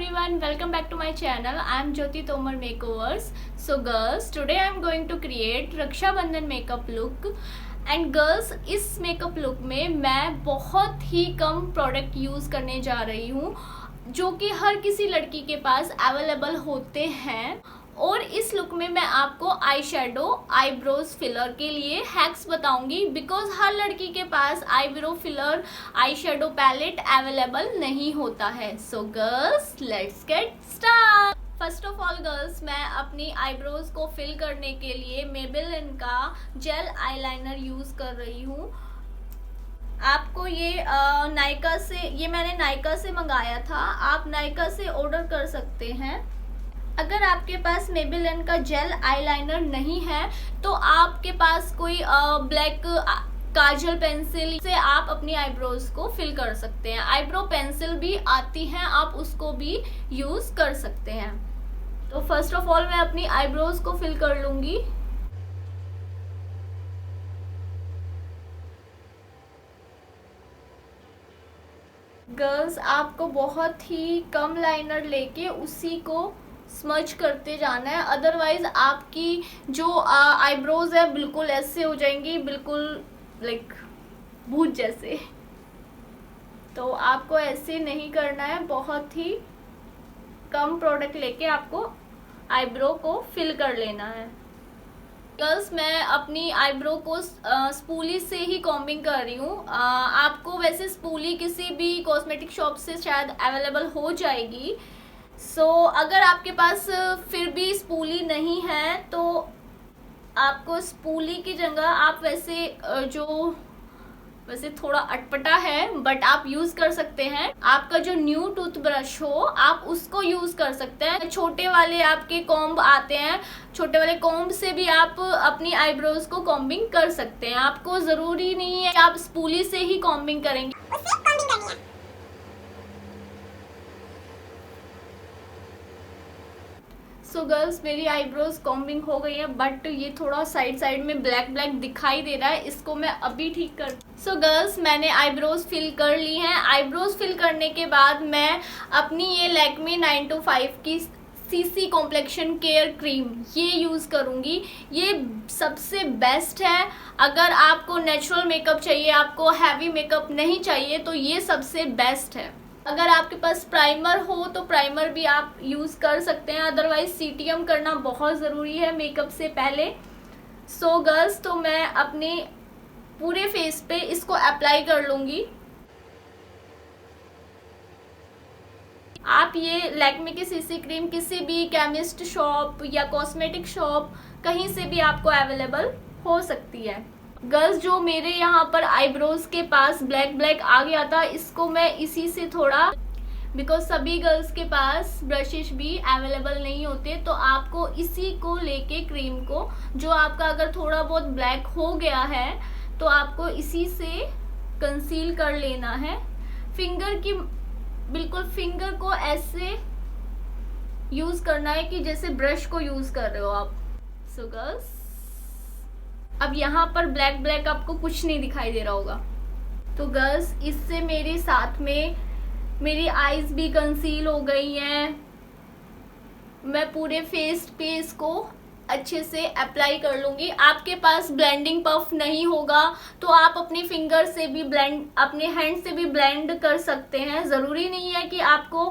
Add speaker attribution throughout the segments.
Speaker 1: everyone, welcome back to my channel. I am Jyoti Tomar Makeovers. So girls, today I am going to create रक्षा बंधन makeup look. And girls, इस makeup look में मैं बहुत ही कम product use करने जा रही हूँ जो कि हर किसी लड़की के पास अवेलेबल होते हैं. और इस लुक में मैं आपको आई शेडो आईब्रोज फिलर के लिए हैक्स बताऊंगी बिकॉज हर लड़की के पास eyebrow filler eye shadow palette available नहीं होता है. So girls, let's get start. First of all girls, मैं अपनी आईब्रोज को फिल करने के लिए मेबेलिन का जेल आईलाइनर यूज़ कर रही हूँ. आपको ये नायका से, ये मैंने नायका से मंगाया था. आप नायका से ऑर्डर कर सकते हैं. अगर आपके पास मेबेलिन का जेल आईलाइनर नहीं है तो आपके पास कोई ब्लैक काजल पेंसिल से आप अपनी आईब्रोज को फिल कर सकते हैं. आईब्रो पेंसिल भी आती हैं, आप उसको भी यूज़ कर सकते हैं. तो फर्स्ट ऑफ ऑल मैं अपनी आईब्रोज को फिल कर लूँगी. गर्ल्स, आपको बहुत ही कम लाइनर लेके उसी को स्मच करते जाना है, अदरवाइज आपकी जो आईब्रोज है बिल्कुल ऐसे हो जाएंगी, बिल्कुल लाइक भूत जैसे. तो आपको ऐसे नहीं करना है, बहुत ही कम प्रोडक्ट लेके आपको आईब्रो को फिल कर लेना है. गर्ल्स, मैं अपनी आईब्रो को स्पूली से ही कॉम्बिंग कर रही हूँ. आपको वैसे स्पूली किसी भी कॉस्मेटिक शॉप से शायद अवेलेबल हो जाएगी. अगर आपके पास फिर भी स्पूली नहीं है तो आपको स्पूली की जगह आप वैसे थोड़ा अटपटा है बट आप यूज़ कर सकते हैं. आपका जो न्यू टूथब्रश हो आप उसको यूज़ कर सकते हैं. छोटे वाले आपके कॉम्ब आते हैं, छोटे वाले कॉम्ब से भी आप अपनी आईब्रोज को कॉम्बिंग कर सकते हैं. आपको ज़रूरी नहीं है कि आप स्पूली से ही कॉम्बिंग करेंगे. सो गर्ल्स, मेरी आईब्रोज कॉम्बिंग हो गई है बट ये थोड़ा साइड में ब्लैक दिखाई दे रहा है, इसको मैं अभी ठीक कर. सो गर्ल्स, मैंने आईब्रोज फिल कर ली हैं. आईब्रोज फिल करने के बाद मैं अपनी ये लैक्मे 925 की सीसी कॉम्प्लेक्शन केयर क्रीम ये यूज़ करूँगी. ये सबसे बेस्ट है. अगर आपको नेचुरल मेकअप चाहिए, आपको हैवी मेकअप नहीं चाहिए, तो ये सबसे बेस्ट है. अगर आपके पास प्राइमर हो तो प्राइमर भी आप यूज़ कर सकते हैं, अदरवाइज सीटीएम करना बहुत ज़रूरी है मेकअप से पहले. सो गर्ल्स, तो मैं अपने पूरे फेस पे इसको अप्लाई कर लूँगी. आप ये लैक्मे की सीसी क्रीम किसी भी केमिस्ट शॉप या कॉस्मेटिक शॉप कहीं से भी आपको अवेलेबल हो सकती है. गर्ल्स, जो मेरे यहाँ पर आईब्रोज के पास ब्लैक आ गया था, इसको मैं इसी से थोड़ा, बिकॉज सभी गर्ल्स के पास ब्रशेस भी अवेलेबल नहीं होते, तो आपको इसी को लेके क्रीम को, जो आपका अगर थोड़ा बहुत ब्लैक हो गया है तो आपको इसी से कंसील कर लेना है. बिल्कुल फिंगर को ऐसे यूज़ करना है कि जैसे ब्रश को यूज़ कर रहे हो आप. सो गर्ल्स, अब यहाँ पर ब्लैक आपको कुछ नहीं दिखाई दे रहा होगा. तो गर्ल्स, इससे मेरे साथ में मेरी आईज भी कंसील हो गई हैं. मैं पूरे फेस पे इसको अच्छे से अप्लाई कर लूँगी. आपके पास ब्लेंडिंग पफ नहीं होगा तो आप अपनी फिंगर से भी अपने हैंड से भी ब्लेंड कर सकते हैं. ज़रूरी नहीं है कि आपको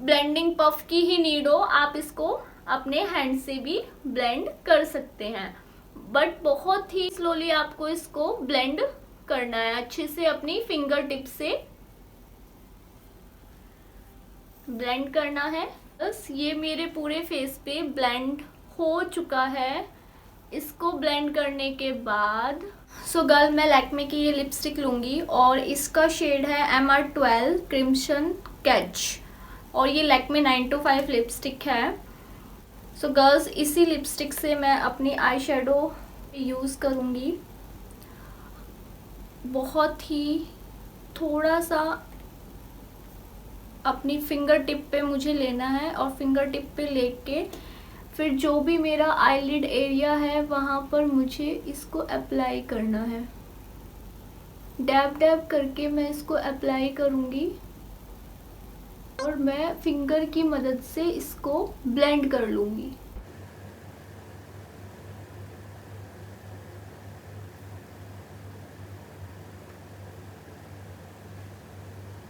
Speaker 1: ब्लेंडिंग पफ की ही नीड हो, आप इसको अपने हैंड से भी ब्लेंड कर सकते हैं. बट बहुत ही स्लोली आपको इसको ब्लेंड करना है, अच्छे से अपनी फिंगर टिप से ब्लेंड करना है. बस ये मेरे पूरे फेस पे ब्लेंड हो चुका है. इसको ब्लेंड करने के बाद गर्ल, मैं लैक्मे की ये लिपस्टिक लूँगी और इसका शेड है MR12 क्रिम्सन कैच और ये लैक्मे 925 लिपस्टिक है. गर्ल्स, इसी लिपस्टिक से मैं अपनी आई शेडो यूज़ करूँगी. बहुत ही थोड़ा सा अपनी फिंगर टिप पे मुझे लेना है और फिंगर टिप पे लेके फिर जो भी मेरा आईलिड एरिया है वहाँ पर मुझे इसको अप्लाई करना है. डैब करके मैं इसको अप्लाई करूँगी. और मैं फिंगर की मदद से इसको ब्लेंड कर लूँगी।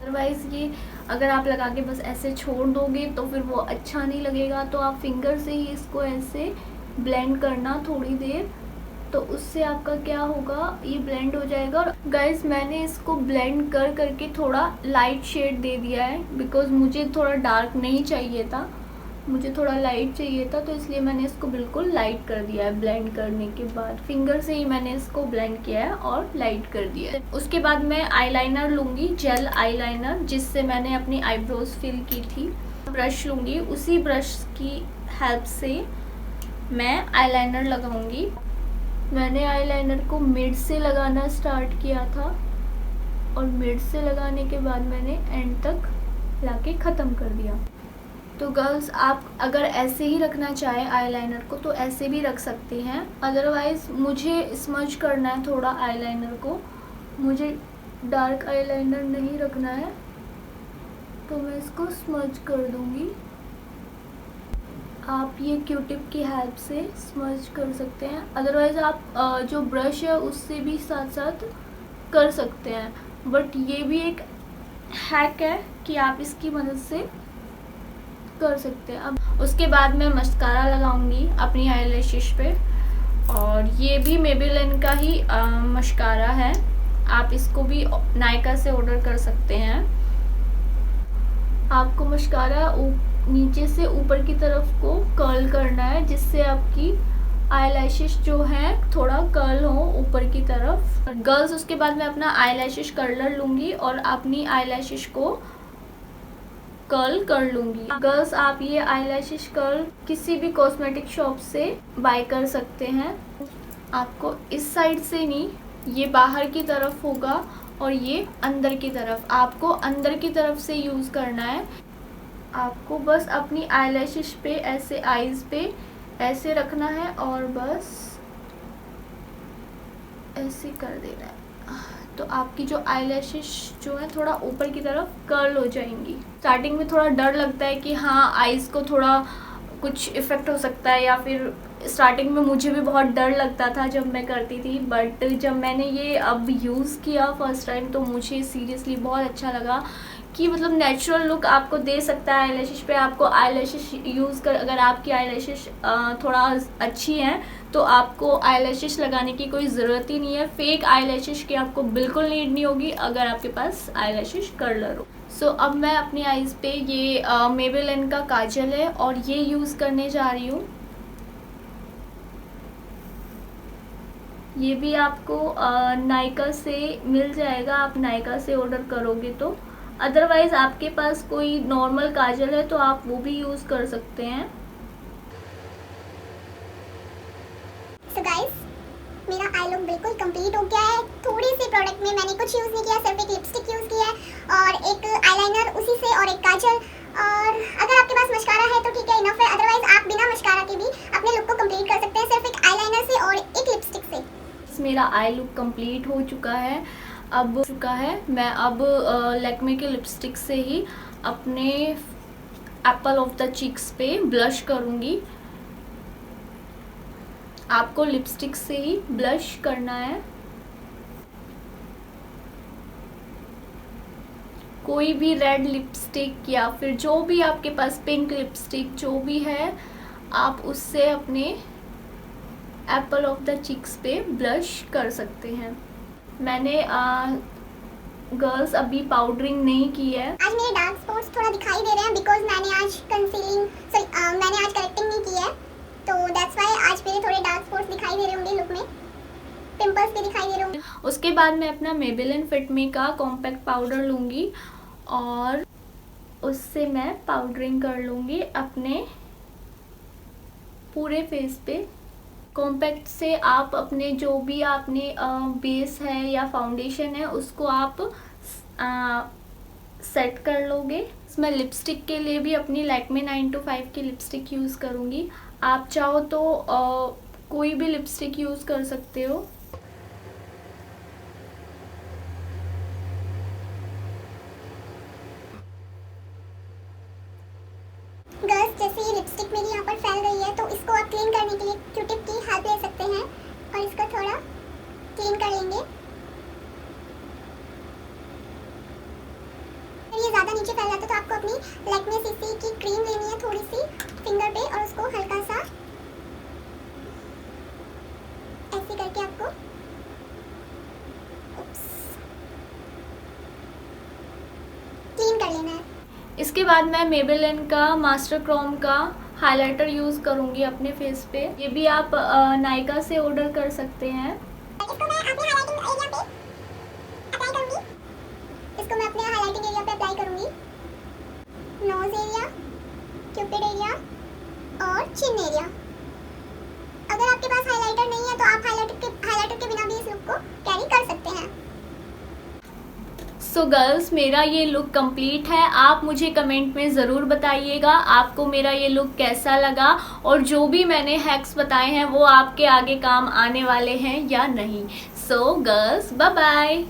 Speaker 1: अदरवाइज़ ये अगर आप लगा के बस ऐसे छोड़ दोगे तो फिर वो अच्छा नहीं लगेगा, तो आप फिंगर से ही इसको ऐसे ब्लेंड करना थोड़ी देर, तो उससे आपका क्या होगा, ये ब्लेंड हो जाएगा। और गाइस मैंने इसको ब्लेंड कर करके थोड़ा लाइट शेड दे दिया है, बिकॉज़ मुझे थोड़ा डार्क नहीं चाहिए था, मुझे थोड़ा लाइट चाहिए था, तो इसलिए मैंने इसको बिल्कुल लाइट कर दिया है। ब्लेंड करने के बाद फिंगर से ही मैंने इसको ब्लेंड किया है और लाइट कर दिया है। उसके बाद मैं आईलाइनर लूँगी, जेल आईलाइनर, जिससे मैंने अपनी आईब्रोज फिल की थी। ब्रश लूँगी, उसी ब्रश की हेल्प से मैं आईलाइनर लगाऊंगी। मैंने आईलाइनर को मिड से लगाना स्टार्ट किया था और मिड से लगाने के बाद मैंने एंड तक लाके ख़त्म कर दिया। तो गर्ल्स आप अगर ऐसे ही रखना चाहे आईलाइनर को तो ऐसे भी रख सकती हैं, अदरवाइज़ मुझे स्मज करना है थोड़ा आईलाइनर को, मुझे डार्क आईलाइनर नहीं रखना है, तो मैं इसको स्मज कर दूंगी। आप ये क्यूटिप की हेल्प से स्मज कर सकते हैं, अदरवाइज़ आप जो ब्रश है उससे भी साथ साथ कर सकते हैं, बट ये भी एक हैक है कि आप इसकी मदद से कर सकते हैं। अब उसके बाद मैं मस्कारा लगाऊंगी अपनी आईलैशेस पे, और ये भी मेबेलिन का ही मस्कारा है, आप इसको भी नायका से ऑर्डर कर सकते हैं। आपको मस्कारा नीचे से ऊपर की तरफ को कर्ल करना है, जिससे आपकी आईलैशेस जो है थोड़ा कर्ल हो ऊपर की तरफ। गर्ल्स उसके बाद मैं अपना आईलैशेस कर्लर लूँगी और अपनी आईलैशेस को कर्ल कर लूँगी। गर्ल्स आप ये आईलैशेस कर्ल किसी भी कॉस्मेटिक शॉप से बाय कर सकते हैं। आपको इस साइड से नहीं, ये बाहर की तरफ होगा और ये अंदर की तरफ, आपको अंदर की तरफ से यूज़ करना है। आपको बस अपनी आईलैशेस पे ऐसे आईज पे ऐसे रखना है और बस ऐसे कर देना है, तो आपकी जो आईलैशेस जो है थोड़ा ऊपर की तरफ कर्ल हो जाएंगी। स्टार्टिंग में थोड़ा डर लगता है कि हाँ आईज को थोड़ा कुछ इफ़ेक्ट हो सकता है, या फिर स्टार्टिंग में मुझे भी बहुत डर लगता था जब मैं करती थी, बट जब मैंने ये अब यूज़ किया फर्स्ट टाइम तो मुझे सीरियसली बहुत अच्छा लगा कि मतलब नेचुरल लुक आपको दे सकता है आईलैशेस पे। आपको आईलैशेस यूज़ कर, अगर आपकी आईलैशेस थोड़ा अच्छी हैं तो आपको आईलैशेस लगाने की कोई ज़रूरत ही नहीं है, फेक आईलैशेस की आपको बिल्कुल नीड नहीं होगी अगर आपके पास आईलैशेस कर्लर हो। सो अब मैं अपनी आईज़ पे ये मेबेलिन का काजल है और ये यूज़ करने जा रही हूँ। ये भी आपको नायका से मिल जाएगा, आप नायका से ऑर्डर करोगे तो, अदरवाइज़ आपके पास कोई नॉर्मल काजल है तो आप वो भी यूज़ कर सकते हैं।
Speaker 2: So guys, मेरा आई लुक बिल्कुल कंप्लीट हो गया है। थोड़ी सी प्रोडक्ट में मैंने कुछ यूज़ नहीं किया, सिर्फ एक लिपस्टिक यूज़ किया है और एक आईलाइनर उसी से और एक काजल, और अगर आपके पास मस्कारा है तो ठीक है, इनफ है, अदरवाइज आप बिना मस्कारा के भी अपने लुक को कंप्लीट कर सकते हैं सिर्फ एक आईलाइनर से और एक लिपस्टिक से।
Speaker 1: मेरा आई लुक कंप्लीट हो चुका है, मैं अब लैक्मे के लिपस्टिक से ही अपने एप्पल ऑफ द चीक्स पे ब्लश करूँगी। आपको लिपस्टिक से ही ब्लश करना है, कोई भी रेड लिपस्टिक या फिर जो भी आपके पास पिंक लिपस्टिक जो भी है आप उससे अपने एप्पल ऑफ द चीक्स पे ब्लश कर सकते हैं। मैंने गर्ल्स अभी पाउडरिंग नहीं की है।
Speaker 2: आज मेरे डार्क स्पॉट्स थोड़ा दिखाई दे रहे हैं बिकॉज मैंने आज मैंने आज करेक्टिंग नहीं की है, तो दैट्स व्हाई आज मेरे थोड़े डार्क स्पॉट्स दिखाई दे रहे होंगे लुक में, पिंपल्स भी दिखाई दे रहे होंगे।
Speaker 1: उसके बाद मैं अपना मेबेलिन फिट मी का कॉम्पैक्ट पाउडर लूँगी और उससे मैं पाउडरिंग कर लूँगी अपने पूरे फेस पे। कॉम्पैक्ट से आप अपने जो भी आपने बेस है या फाउंडेशन है उसको आप सेट कर लोगे। मैं लिपस्टिक के लिए भी अपनी लैक्मे 925 की लिपस्टिक यूज़ करूँगी, आप चाहो तो कोई भी लिपस्टिक यूज़ कर सकते हो।
Speaker 2: आप क्लीन करने के लिए क्यूटिप की हेल्प ले सकते हैं और इसको थोड़ा क्लीन कर लेंगे। अगर ये ज़्यादा नीचे फैल जाता है तो आपको अपनी लैक्मे सीसी की क्रीम लेनी है थोड़ी सी फिंगर पे और उसको हल्का सा ऐसे करके आपको क्लीन कर लेना है।
Speaker 1: इसके बाद मैं मेबेलिन का मास्टर क्रोम का हाइलाइटर यूज़ करूँगी अपने फेस पे। ये भी आप नायका से ऑर्डर कर सकते हैं।
Speaker 2: इसको मैं अपने हाइलाइटिंग एरिया पे अप्लाई करूँगी। इसको मैं अपने हाइलाइटिंग एरिया पे अप्लाई करूँगी, नोज एरिया, क्यूपिड एरिया और चिन एरिया। अगर आपके पास हाइलाइटर नहीं है तो आप हाइलाइटर के बिना भी इस लुक को कैरी कर सकते हैं।
Speaker 1: सो गर्ल्स, मेरा ये लुक कंप्लीट है। आप मुझे कमेंट में ज़रूर बताइएगा आपको मेरा ये लुक कैसा लगा और जो भी मैंने हैक्स बताए हैं वो आपके आगे काम आने वाले हैं या नहीं। So girls, bye bye.